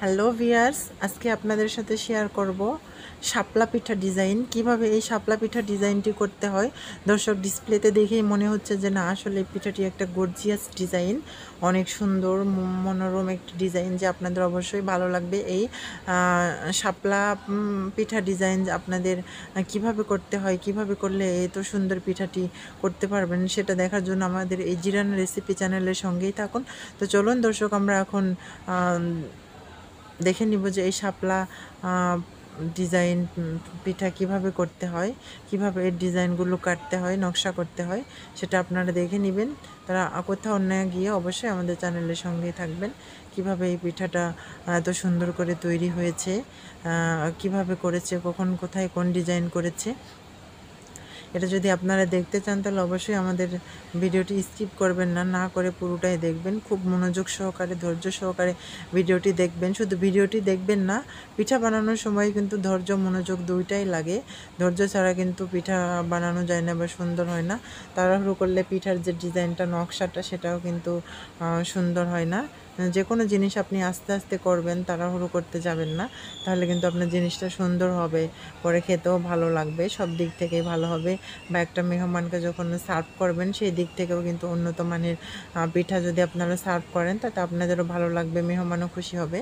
Hello viewers, আজকে আপনাদের সাথে শেয়ার করব শাপলা পিঠা ডিজাইন। কিভাবে এই শাপলা পিঠা ডিজাইনটি করতে হয়। দর্শক ডিসপ্লেতে দেখেই মনে হচ্ছে যে না, আসলে পিঠাটি একটা গর্জিয়াস ডিজাইন, অনেক সুন্দর মনোরম একটি ডিজাইন, যে আপনাদের অবশ্যই ভালো লাগবে। এই শাপলা পিঠা ডিজাইন আপনাদের কিভাবে করতে হয়, কিভাবে করলে এত সুন্দর পিঠাটি করতে পারবেন, সেটা দেখার জন্য আমাদের এই রান্না রেসিপি চ্যানেলের সঙ্গেই থাকুন। তো চলুন দর্শক, আমরা এখন দেখে নিব যে এই শাপলা ডিজাইন পিঠা কিভাবে করতে হয়, কিভাবে এর ডিজাইনগুলো কাটতে হয়, নকশা করতে হয়, সেটা আপনারা দেখে নেবেন। তারা কোথাও না গিয়ে অবশ্যই আমাদের চ্যানেলের সঙ্গেই থাকবেন। কিভাবে এই পিঠাটা এত সুন্দর করে তৈরি হয়েছে, কিভাবে করেছে, কখন কোথায় কোন ডিজাইন করেছে, এটা যদি আপনারা দেখতে চান তাহলে অবশ্যই আমাদের ভিডিওটি স্কিপ করবেন না, না করে পুরোটাই দেখবেন। খুব মনোযোগ সহকারে, ধৈর্য সহকারে ভিডিওটি দেখবেন। শুধু ভিডিওটি দেখবেন না, পিঠা বানানোর সময় কিন্তু ধৈর্য মনোযোগ দুইটাই লাগে। ধৈর্য ছাড়া কিন্তু পিঠা বানানো যায় না বা সুন্দর হয় না। তাড়াহুড়ো করলে পিঠার যে ডিজাইনটা, নকশাটা, সেটাও কিন্তু সুন্দর হয় না। যে কোনো জিনিস আপনি আস্তে আস্তে করবেন, তাড়াহুড়ো করতে যাবেন না, তাহলে কিন্তু আপনার জিনিসটা সুন্দর হবে, পরে খেতেও ভালো লাগবে, সব দিক থেকেই ভালো হবে। বা একটা মেহমানকে যখন সার্ভ করবেন, সেই দিক থেকেও কিন্তু উন্নত মানের পিঠা যদি আপনারা সার্ভ করেন, তাতে আপনাদেরও ভালো লাগবে, মেহমানও খুশি হবে।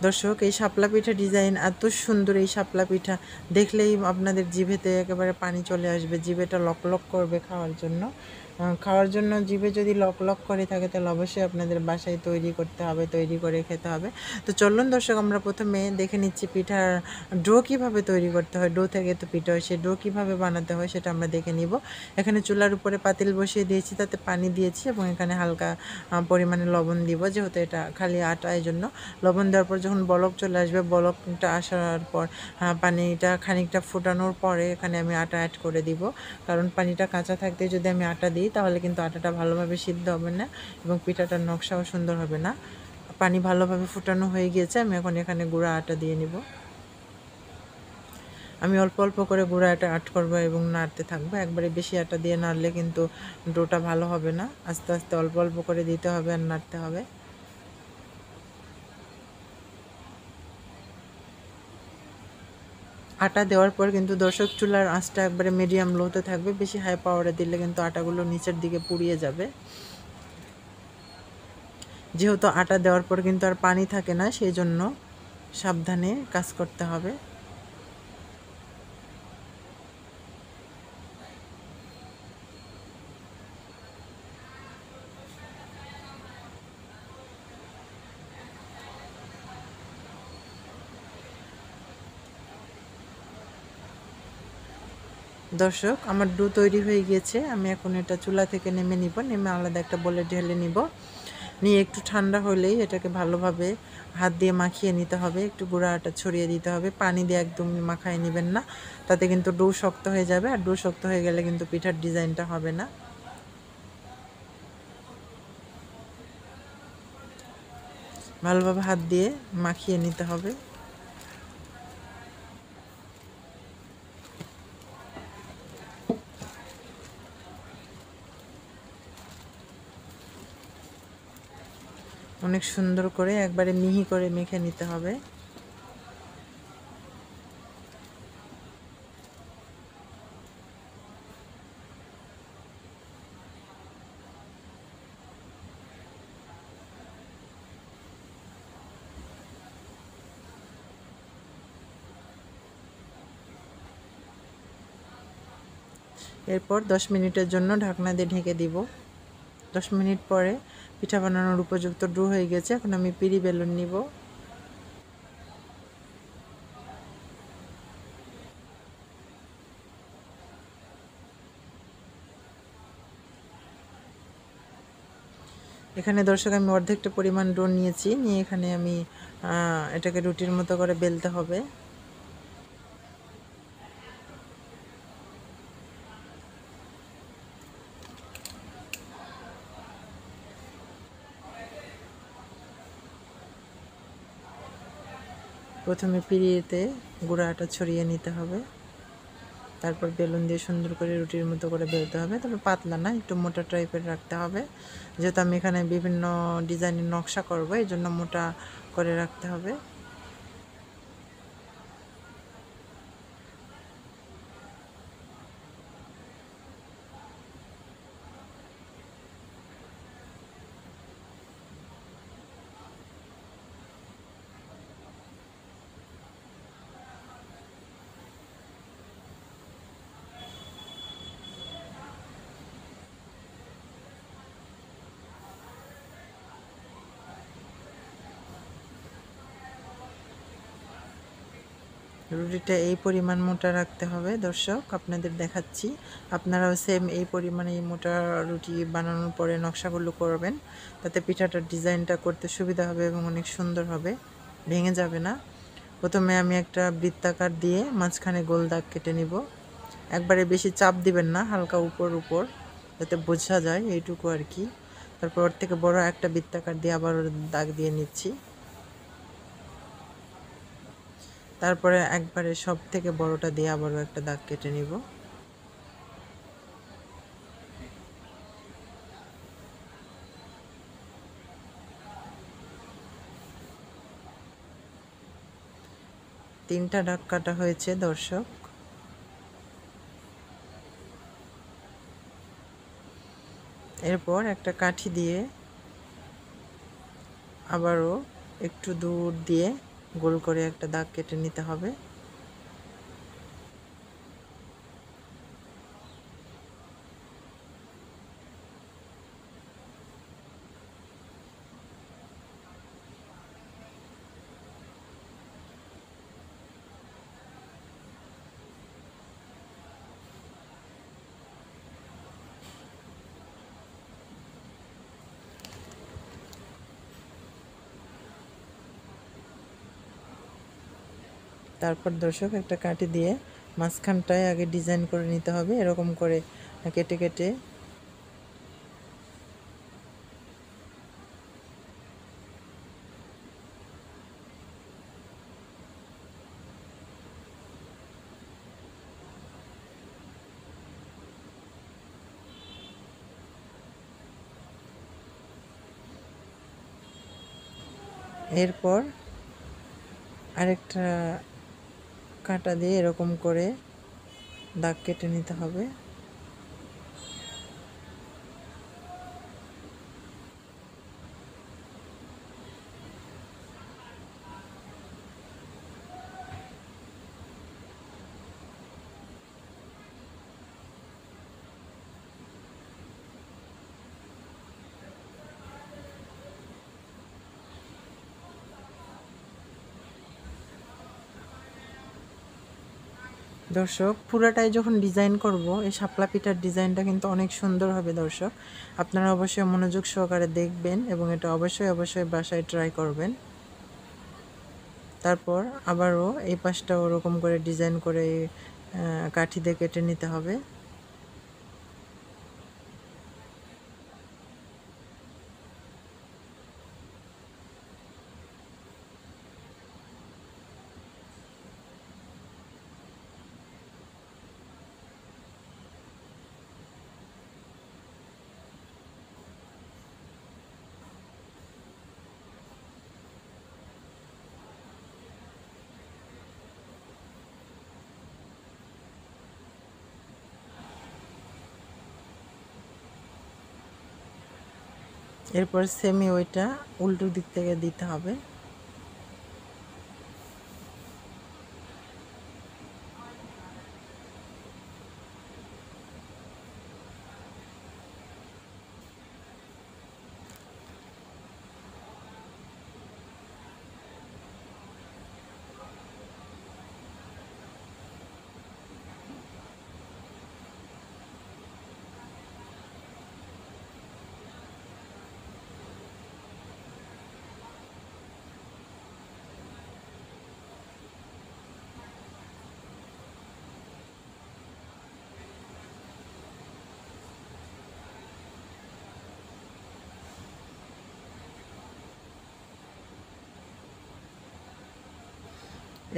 দর্শক, এই শাপলা পিঠা ডিজাইন এত সুন্দর, এই শাপলা পিঠা দেখলেই আপনাদের জিভেতে একেবারে পানি চলে আসবে, জিভেটা লক লক করবে খাওয়ার জন্য জিভে যদি লক লক করে থাকে, তাহলে অবশ্যই আপনাদের বাসায় তৈরি করতে হবে, তৈরি করে খেতে হবে। তো চলুন দর্শক, আমরা প্রথমে দেখে নিচ্ছি পিঠার ডো কীভাবে তৈরি করতে হয়। ডো থেকে তো পিঠা হয়, সেই ডো কীভাবে বানাতে হয় সেটা আমরা দেখে নিব। এখানে চুলার উপরে পাতিল বসিয়ে দিয়েছি, তাতে পানি দিয়েছি এবং এখানে হালকা পরিমাণে লবণ দিব, যেহেতু এটা খালি আটা, এই জন্য লবণ দেওয়ার পর যখন বলক চলে আসবে, বলকটা আসার পর পানিটা খানিকটা ফোটানোর পরে এখানে আমি আটা অ্যাড করে দিব। কারণ পানিটা কাঁচা থাকতে যদি আমি আটা দিই, তাহলে কিন্তু আটাটা ভালোভাবে সিদ্ধ হবে না এবং পিঠাটার নকশাও সুন্দর হবে না। পানি ভালোভাবে ফোটানো হয়ে গিয়েছে, আমি এখন এখানে গুঁড়া আটা দিয়ে নিব। আমি অল্প অল্প করে গুঁড়া আটা অ্যাড করবো এবং নাড়তে থাকবো। একবারে বেশি আটা দিয়ে নাড়লে কিন্তু ডোটা ভালো হবে না, আস্তে আস্তে অল্প অল্প করে দিতে হবে আর নাড়তে হবে। আটা দেওয়ার পর কিন্তু দর্শক, চুলার আঁচটা একবারে মিডিয়াম লোতে থাকবে। বেশি হাই পাওয়ারে দিলে কিন্তু আটাগুলো নিচের দিকে পুড়িয়ে যাবে। যেহেতু আটা দেওয়ার পর কিন্তু আর পানি থাকে না, সেই জন্য সাবধানে কাজ করতে হবে। দর্শক, আমার ডো তৈরি হয়ে গিয়েছে। আমি এখন এটা চুলা থেকে নেমে নিব, নেমে আলাদা একটা বলে ঢেলে নিব। নিয়ে একটু ঠান্ডা হলেই এটাকে ভালোভাবে হাত দিয়ে মাখিয়ে নিতে হবে, একটু গুঁড়া আটা ছড়িয়ে দিতে হবে। পানি দিয়ে একদম মাখায় নেবেন না, তাতে কিন্তু ডো শক্ত হয়ে যাবে, আর ডো শক্ত হয়ে গেলে কিন্তু পিঠার ডিজাইনটা হবে না। ভালোভাবে হাত দিয়ে মাখিয়ে নিতে হবে। অনেক সুন্দর করে একবারে মিহি করে মেখে নিতে হবে। এরপর 10 মিনিটের জন্য ঢাকনা দিয়ে ঢেকে দিব। 10 মিনিট পরে পিঠা বানানোর উপযুক্ত ডো হয়ে গেছে। এখন আমি পিঁড়ি বেলুন নিব। এখানে দর্শক, আমি অর্ধেকটা পরিমাণ ডো নিয়েছি, নিয়ে এখানে আমি এটাকে রুটির মতো করে বেলতে হবে। প্রথমে পিঁড়িতে গুঁড়া আটা ছড়িয়ে নিতে হবে, তারপর বেলুন দিয়ে সুন্দর করে রুটির মতো করে বেলতে হবে। তবে পাতলা না, একটু মোটা টাইপের রাখতে হবে, যেহেতু আমি এখানে বিভিন্ন ডিজাইনের নকশা করব, এই জন্য মোটা করে রাখতে হবে। রুটিটা এই পরিমাণ মোটা রাখতে হবে দর্শক, আপনাদের দেখাচ্ছি। আপনারাও সেম এই পরিমাণে এই মোটা রুটি বানানোর পরে নকশাগুলো করবেন, তাতে পিঠাটার ডিজাইনটা করতে সুবিধা হবে এবং অনেক সুন্দর হবে, ভেঙে যাবে না। প্রথমে আমি একটা বৃত্তাকার দিয়ে মাঝখানে গোল দাগ কেটে নিব। একবারে বেশি চাপ দিবেন না, হালকা উপর উপর, যাতে বোঝা যায় এইটুকু আর কি। তারপর ওর থেকে বড় একটা বৃত্তাকার দিয়ে আবার দাগ দিয়ে নিচ্ছি। তারপরে একবারে সব থেকে বড়টা দিয়ে আবারও একটা দাগ কেটে নিব। তিনটা দাগ কাটা হয়েছে দর্শক। এরপর একটা কাঠি দিয়ে আবারও একটু দূর দিয়ে গোল করে একটা দাগ কেটে নিতে হবে। তারপর দর্শক একটা কাঠি দিয়ে মাঝখানটায় আগে ডিজাইন করে নিতে হবে, এরকম করে কেটে কেটে। এরপর আরেকটা কাঁটা দিয়ে এরকম করে দাগ কেটে নিতে হবে। দর্শক পুরাটাই যখন ডিজাইন করব, এই শাপলা পিঠার ডিজাইনটা কিন্তু অনেক সুন্দর হবে দর্শক। আপনারা অবশ্যই মনোযোগ সহকারে দেখবেন এবং এটা অবশ্যই অবশ্যই বাসায় ট্রাই করবেন। তারপর আবারও এই পাশটা ওরকম করে ডিজাইন করে কাঠি দিয়ে কেটে নিতে হবে। এরপর সেমি ওইটা উল্টো দিক থেকে দিতে হবে।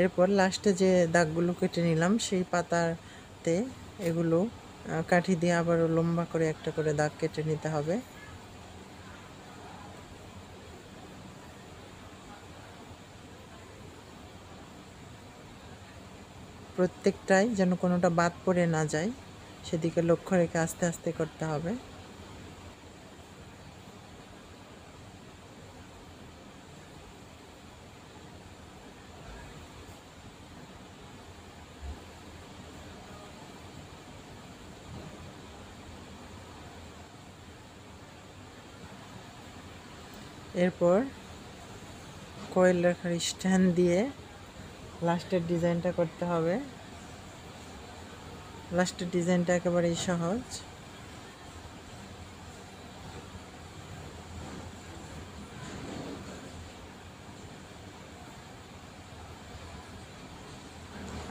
এরপর লাস্টে যে দাগগুলো কেটে নিলাম সেই পাতাতে এগুলো কাঠি দিয়ে আবারও লম্বা করে একটা করে দাগ কেটে নিতে হবে। প্রত্যেকটাই যেন কোনোটা বাদ পড়ে না যায়, সেদিকে লক্ষ্য রেখে আস্তে আস্তে করতে হবে। এরপর কয়েল রাখার স্ট্যান্ড দিয়ে লাস্টের ডিজাইনটা করতে হবে। লাস্টের ডিজাইনটা একেবারেই সহজ।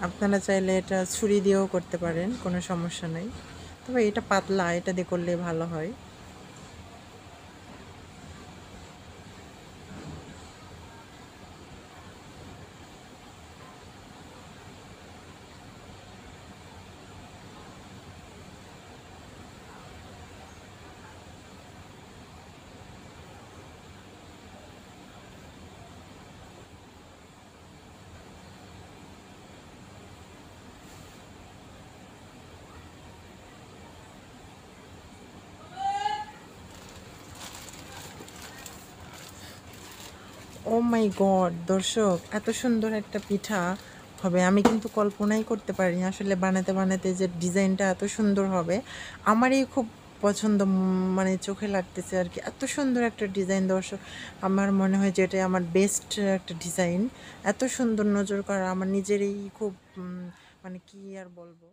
আপনারা চাইলে এটা ছুরি দিয়েও করতে পারেন, কোনো সমস্যা নেই, তবে এটা পাতলা, এটা দিয়ে করলে ভালো হয়। ও মাই গড দর্শক, এত সুন্দর একটা পিঠা হবে আমি কিন্তু কল্পনাই করতে পারিনি। আসলে বানাতে বানাতে যে ডিজাইনটা এত সুন্দর হবে আমারই খুব পছন্দ, মানে চোখে লাগতেছে আর কি। এত সুন্দর একটা ডিজাইন দর্শক, আমার মনে হয় যে এটা আমার বেস্ট একটা ডিজাইন। এত সুন্দর নজর করা আমার নিজেরই খুব মানে কি আর বলবো।